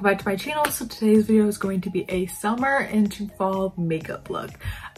welcome back to my channel. So today's video is going to be a summer into fall makeup look.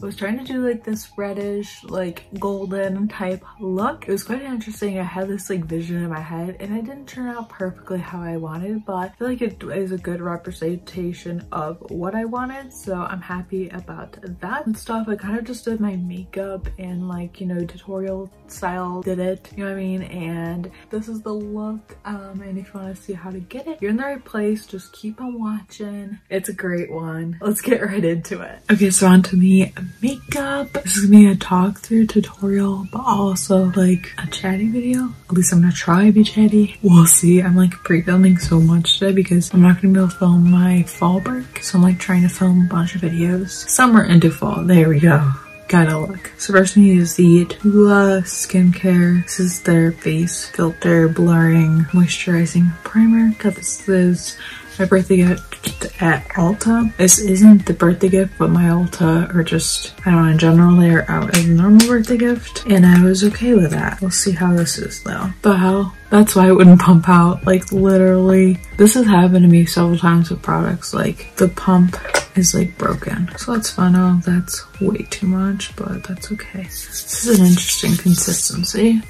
I was trying to do like this reddish, like golden type look. It was quite interesting. I had this like vision in my head and it didn't turn out perfectly how I wanted, but I feel like it is a good representation of what I wanted. So I'm happy about that and stuff. I kind of just did my makeup and like, you know, tutorial style did it, you know what I mean? And this is the look. And if you want to see how to get it, you're in the right place. Just keep on watching. It's a great one. Let's get right into it. Okay, so on to the makeup. This is gonna be a talk through tutorial, but also like a chatty video. At least I'm gonna try to be chatty. We'll see. I'm like pre-filming so much today because I'm not gonna be able to film my fall break. So I'm like trying to film a bunch of videos. Summer into fall. There we go. Gotta look. So first we use the Tulla skincare. This is their face filter blurring moisturizing primer. Got this is my birthday gift at Ulta. This isn't the birthday gift, but my Ulta or just, I don't know, in general, they're out as a normal birthday gift. And I was okay with that. We'll see how this is though. The hell? That's why it wouldn't pump out. Like literally, this has happened to me several times with products. Like the pump is like broken. So that's fun. Oh, that's way too much, but that's okay. This is an interesting consistency.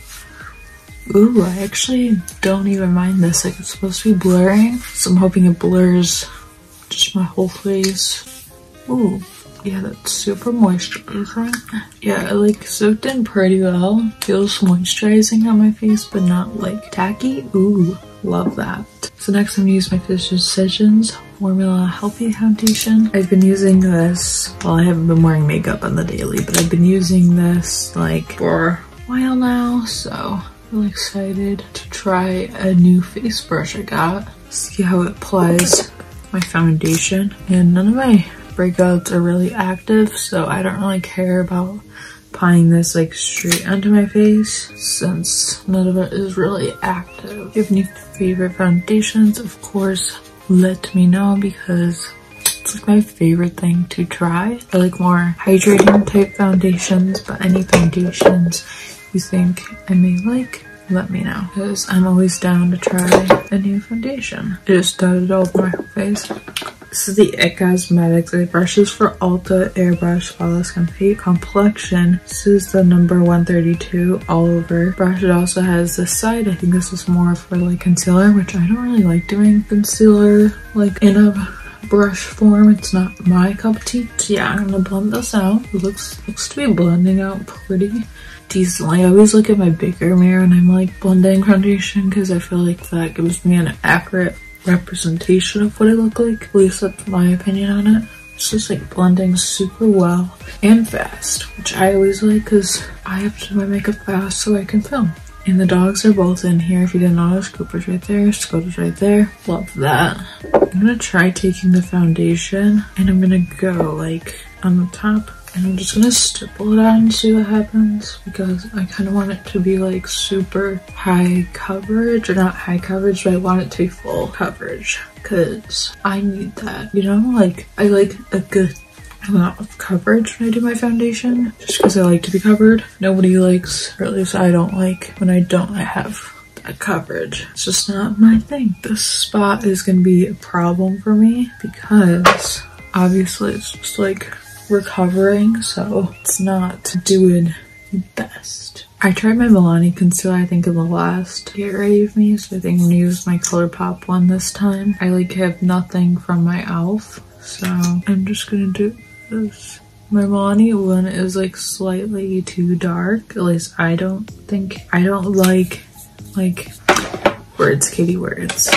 Ooh, I actually don't even mind this. Like it's supposed to be blurring, so I'm hoping it blurs just my whole face. Ooh, yeah, that's super moisturizing. Yeah, it like soaked in pretty well. Feels moisturizing on my face, but not like tacky. Ooh, love that. So next I'm gonna use my Physicians Formula Healthy Foundation. I've been using this, well, I haven't been wearing makeup on the daily, but I've been using this like for a while now, so really excited to try a new face brush I got. See how it applies my foundation. And none of my breakouts are really active, so I don't really care about applying this like straight onto my face since none of it is really active. If you have any favorite foundations, of course, let me know because it's like my favorite thing to try. I like more hydrating type foundations, but any foundations you think I may like, let me know because I'm always down to try a new foundation. I just dotted all over my whole face. This is the It Cosmetics brushes for Ulta Airbrush Flawless Complexion. This is the number 132 all over brush. It also has this side. I think this is more for like concealer, which I don't really like doing concealer like in a brush form. It's not my cup of tea. So yeah, I'm gonna blend this out. It looks to be blending out pretty decently. I always look at my bigger mirror and I'm like blending foundation because I feel like that gives me an accurate representation of what I look like. At least that's my opinion on it. It's just like blending super well and fast, which I always like because I have to do my makeup fast so I can film. And the dogs are both in here. If you didn't notice, Cooper's right there, Scotta's right there. Love that. I'm gonna try taking the foundation and I'm gonna go like on the top and I'm just gonna stipple it on and see what happens because I kind of want it to be like super high coverage, or not high coverage, but I want it to be full coverage because I need that, you know? Like I like a good amount of coverage when I do my foundation just because I like to be covered. Nobody likes, or at least I don't like, when I don't have that coverage. It's just not my thing. This spot is gonna be a problem for me because obviously it's just like recovering, so it's not doing best. I tried my Milani concealer I think in the last Get Ready With Me, so I think I'm gonna use my ColourPop one this time. I like have nothing from my e.l.f. so I'm just gonna do this. My Milani one is like slightly too dark, at least I don't like words, kitty words.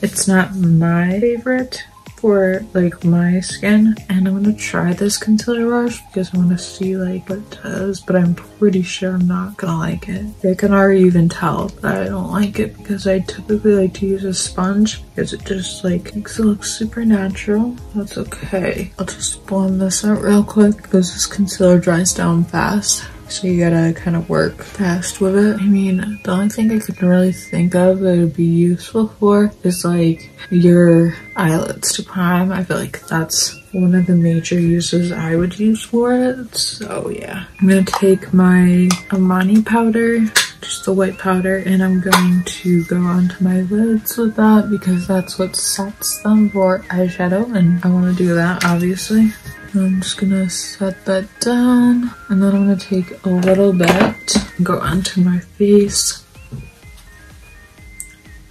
It's not my favorite for like my skin, and I'm gonna try this concealer brush because I want to see like what it does, but I'm pretty sure I'm not gonna like it. I can already even tell that I don't like it because I typically like to use a sponge because it just like makes it look super natural. That's okay. I'll just blend this out real quick because this concealer dries down fast. So you gotta kind of work fast with it. I mean, the only thing I could really think of that it would be useful for is like your eyelids to prime. I feel like that's one of the major uses I would use for it. So yeah, I'm gonna take my Emani powder just the white powder, and I'm going to go onto my lids with that because that's what sets them for eyeshadow, and I want to do that obviously. I'm just gonna set that down, and then I'm gonna take a little bit and go onto my face.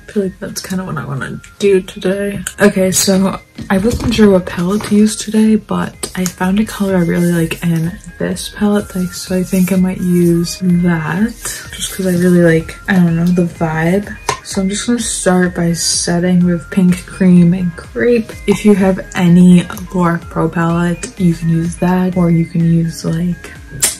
I feel like that's kind of what I want to do today. Okay, so I wasn't sure what palette to use today, but I found a color I really like in this palette, so I think I might use that just because I really like, I don't know, the vibe. So I'm just going to start by setting with Pink Cream and Grape. If you have any Lorac Pro palette, you can use that, or you can use like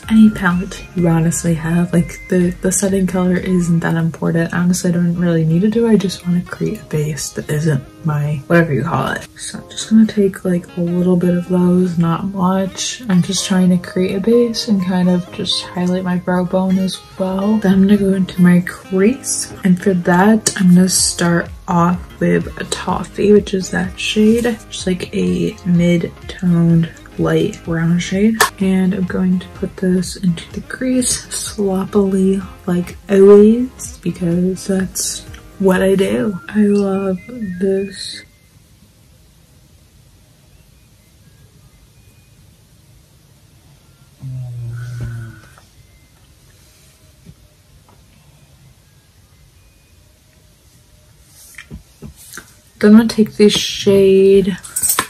any palette you honestly have. Like the setting color isn't that important. Honestly, I don't really need to do it. I just want to create a base that isn't my whatever you call it. So I'm just gonna take like a little bit of those, not much. I'm just trying to create a base and kind of just highlight my brow bone as well. Then I'm gonna go into my crease, and for that I'm gonna start off with a Toffee, which is that shade, just like a mid-toned light brown shade, and I'm going to put this into the crease sloppily like always because that's what I do. I love this. Then I'm gonna take this shade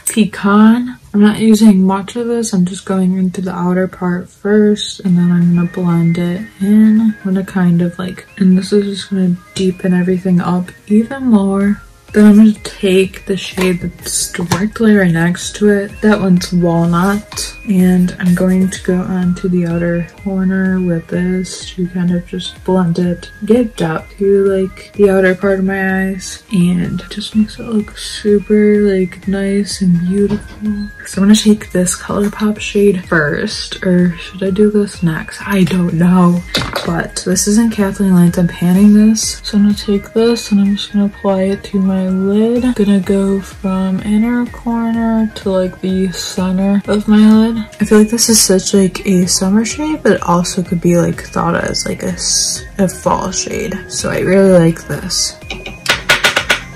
Pecan. I'm not using much of this. I'm just going into the outer part first, and then I'm gonna blend it in. I'm gonna kind of like, and this is just gonna deepen everything up even more. Then I'm gonna take the shade that's directly right next to it. That one's Walnut. And I'm going to go onto the outer corner with this to kind of just blend it, get down to like the outer part of my eyes, and it just makes it look super like nice and beautiful. So I'm gonna take this ColourPop shade first, or should I do this next? I don't know. But this isn't Kathleen Light, I'm panning this. So I'm gonna take this and I'm just gonna apply it to my lid. I'm gonna go from inner corner to like the center of my lid. I feel like this is such like a summer shade, but it also could be like thought as like a fall shade. So I really like this.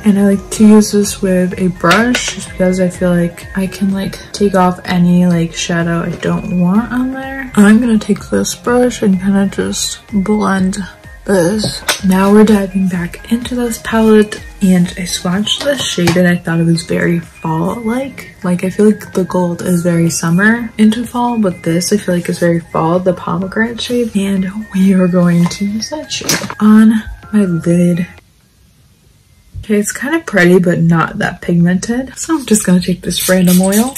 And I like to use this with a brush just because I feel like I can like take off any like shadow I don't want on there. I'm gonna take this brush and kind of just blend this. Now we're diving back into this palette, and I swatched this shade and I thought it was very fall-like. Like I feel like the gold is very summer into fall, but this I feel like is very fall, the pomegranate shade. And we are going to use that shade on my lid. Okay, it's kind of pretty, but not that pigmented. So I'm just gonna take this random oil,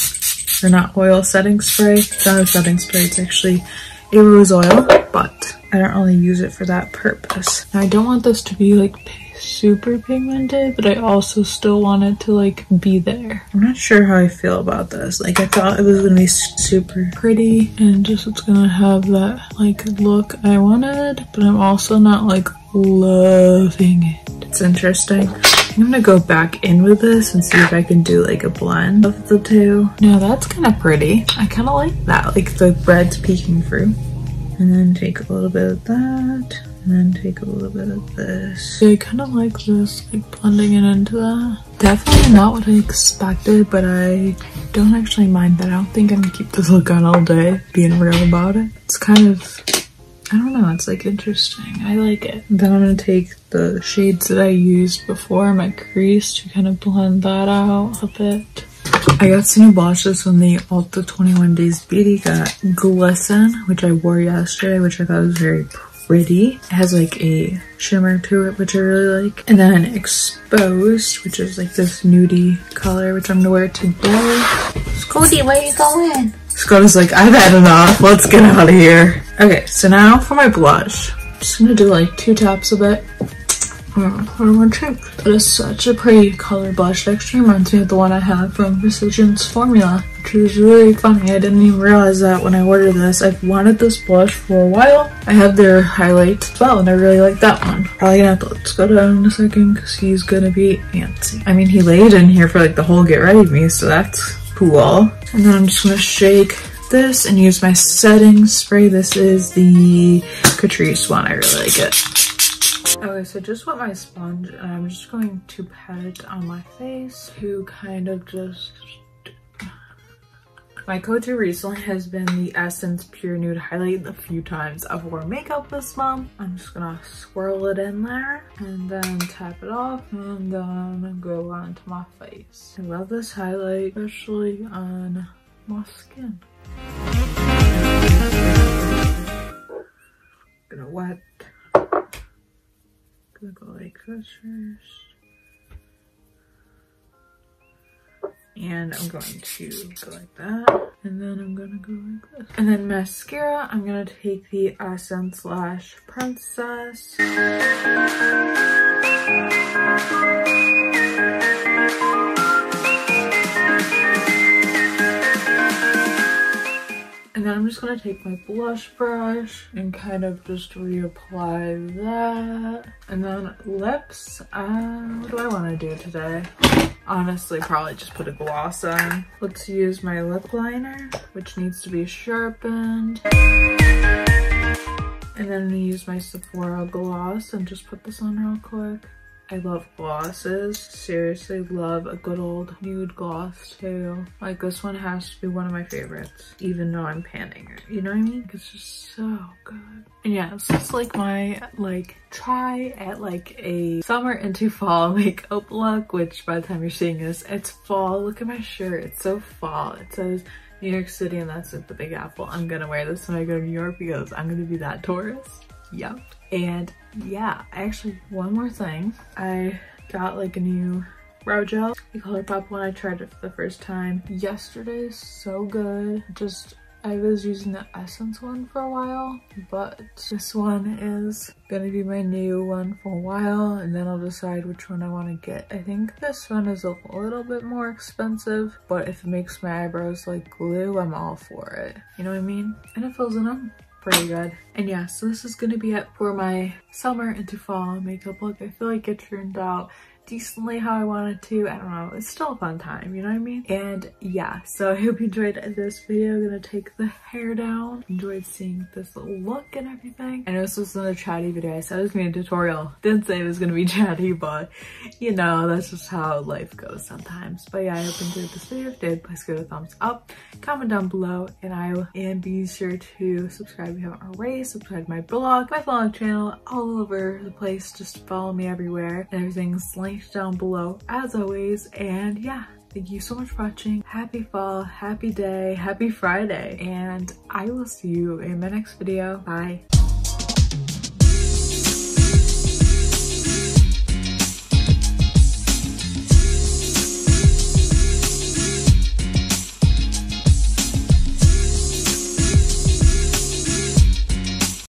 or not oil, setting spray. It's not a setting spray, it's actually a rose oil, but I don't really use it for that purpose. Now I don't want this to be like super pigmented, but I also still want it to like be there. I'm not sure how I feel about this. Like I thought it was gonna be super pretty and just it's gonna have that like look I wanted, but I'm also not like loving it. It's interesting. I'm gonna go back in with this and see if I can do like a blend of the two. Now that's kind of pretty. I kind of like that, like the red's peeking through. And then take a little bit of that, and then take a little bit of this. So I kind of like this, like blending it into that. Definitely not what I expected, but I don't actually mind that. I don't think I'm gonna keep this look on all day, being real about it. It's kind of, I don't know, it's like interesting. I like it. And then I'm gonna take the shades that I used before in my crease to kind of blend that out a bit. I got some new blushes from the Ulta 21 Days Beauty. Got Glisten, which I wore yesterday, which I thought was very pretty. It has like a shimmer to it, which I really like. And then Exposed, which is like this nudie color, which I'm gonna wear today. Scotty, where you going? Scotty's like, I've had enough. Let's get out of here. Okay, so now for my blush. I'm just gonna do like 2 taps of it. What do I want to check? That is such a pretty color blush. It actually reminds me of the one I have from Precision's Formula, which is really funny. I didn't even realize that when I ordered this. I've wanted this blush for a while. I have their highlight as well, and I really like that one. Probably gonna have to let Scott down in a second because he's gonna be antsy. I mean, he laid in here for like the whole get ready with me, so that's cool. And then I'm just gonna shake this and use my setting spray. This is the Catrice one. I really like it. Okay, so just with my sponge, and I'm just going to pat it on my face to kind of just... My go-to recently has been the Essence Pure Nude Highlight. A few times I've worn makeup this month. I'm just gonna swirl it in there and then tap it off and then go onto my face. I love this highlight, especially on my skin. Gonna wet. Gonna go like this first. And I'm going to go like that. And then I'm gonna go like this. And then mascara, I'm gonna take the Essence Lash Princess. And then I'm just gonna take my blush brush and kind of just reapply that. And then lips, what do I wanna do today? Honestly, probably just put a gloss on. Let's use my lip liner, which needs to be sharpened. And then I'm gonna use my Sephora gloss and just put this on real quick. I love glosses. Seriously, love a good old nude gloss too. Like this one has to be one of my favorites, even though I'm panning it. You know what I mean? It's just so good. And yeah, this is like my try at like a summer into fall makeup look, which by the time you're seeing this, it's fall. Look at my shirt, it's so fall. It says New York City and that's at the Big Apple. I'm gonna wear this when I go to New York because I'm gonna be that tourist. Yep. And yeah, actually one more thing. I got like a new brow gel, the ColourPop one. I tried it for the first time yesterday. So good. I was using the Essence one for a while, but this one is gonna be my new one for a while, and then I'll decide which one I want to get. I think this one is a little bit more expensive, but if it makes my eyebrows like glue, I'm all for it. You know what I mean? And it fills in them pretty good. And yeah, so this is gonna be it for my summer into fall makeup look. I feel like it turned out decently how I wanted to. I don't know, it's still a fun time, you know what I mean? And yeah, so I hope you enjoyed this video. I'm gonna take the hair down. Enjoyed seeing this look and everything. I know this was another chatty video. I said it was gonna be a tutorial. Didn't say it was gonna be chatty, but you know, that's just how life goes sometimes. But yeah, I hope you enjoyed this video. If you did, please give it a thumbs up, comment down below, and be sure to subscribe if you haven't already. Subscribe to my blog, my vlog channel, all over the place. Just follow me everywhere, and everything's linked down below as always. And yeah, thank you so much for watching. Happy fall, happy day, happy Friday, and I will see you in my next video. Bye.